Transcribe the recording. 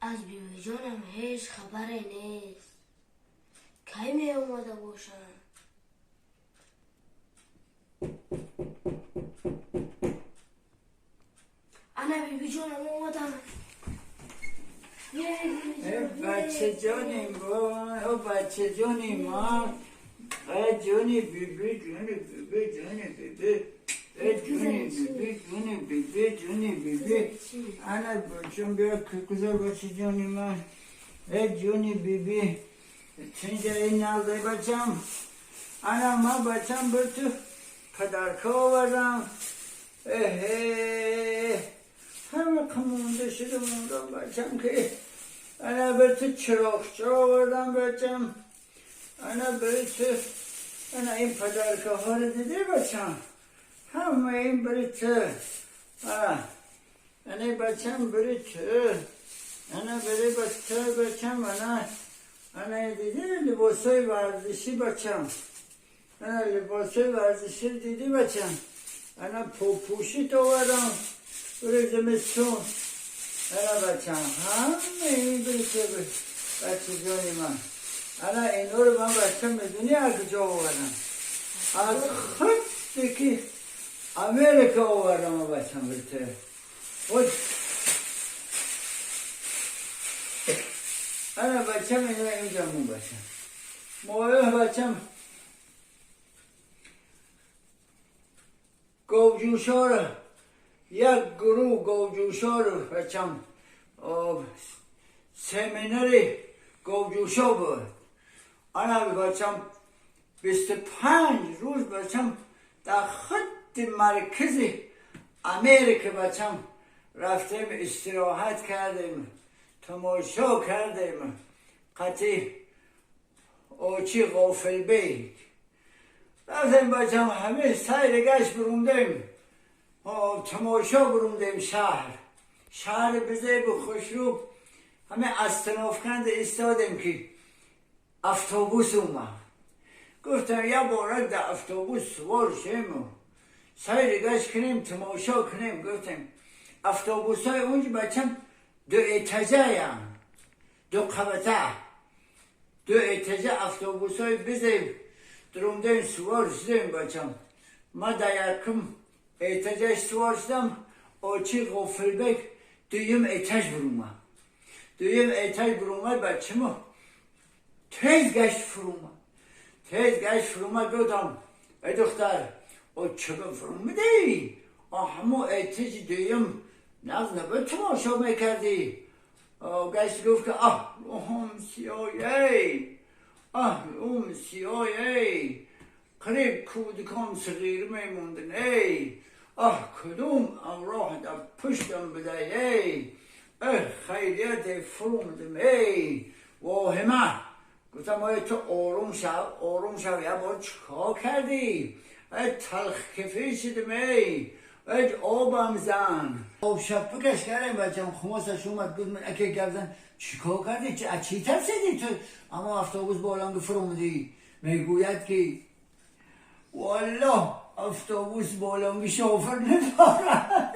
از بیوی جانم هیچ خبری نیست. کی می اومده باشن؟ انا بیوی جانم اومدم. بچه جانیم با بچه جانیم ما جانی بیبی جانی بیبی جانی بیبی جانی بیبی جانی بیبی جانی بیبی انا بچم بیا کزار بچه جانی من جانی بیبی چنجا این نازه بچم انا ما بچم بر تو پدرکا آوردم همه کمونده شده موندم بچم که انا بر تو چراغچه آوردم بچم انا بر تو انا این پدرکا ها رو دیده بچم همه این بر تو انا بچم بر تو انا بر تو بچم انا دیده لباسای ورزشی بچم انا لباسای ورزشی دیدی بچم انا پوشیت آوردم برای زمستون انا بچم همه این بری که بچه جانی من انا اینو رو من بچم میدونی از کجا آوردم از خطی که امریکا آوردم بچم برته انا بچم اینجا مون بچم مویه بچم گوجوشا رو یک گروه گوجوشا رو بچم سمیناری گوجوشا بود انا بچم 25 روز بچم در خط مرکز امریکا بچم رفتیم استراحت کردیم تماشا کردیم قطعی اوچی غافل بیگ رفتیم بچم همه سیر گشت بروندیم تماشا بروندیم شهر بزرگ و خوشروب همه استنافکند استادیم که افتوبوس اومد گفتم یا بارک در افتوبوس سوار شیم و سیر گشت کنیم تماشا کنیم گفتیم افتوبوس های اونجا بچم 2 اتجه هم 2 قبطه 2 اتجه افتوبوس های بزرگ دروندیم سوار شدیم بچم ما در یکم اتجهش سوار شدم آچی غافل بک دویم اتج برومد دویم اتج برومد بچه ما تیز گشت فرومد گفتم ای دختر چگه فرومدی؟ همون اتج دویم ناز نبود تماشا میکردی گشت گفت که هم سیایی قریب کودکان صغیر میموندن کدوم امراه در پشتم بده خیلیت فرومدم واهمه گفتم تو آروم شو یا با چکا کردی تلخ کفی شدم آبم زن شب بکش کردیم بچم خماسش اومد گفت من اگه گفتن چیکار کردی؟ چی ترسیدی تو؟ اما افتوبوس بالانگ فرومدی میگوید که والله افتوبوس بالانگ شوفر ندارد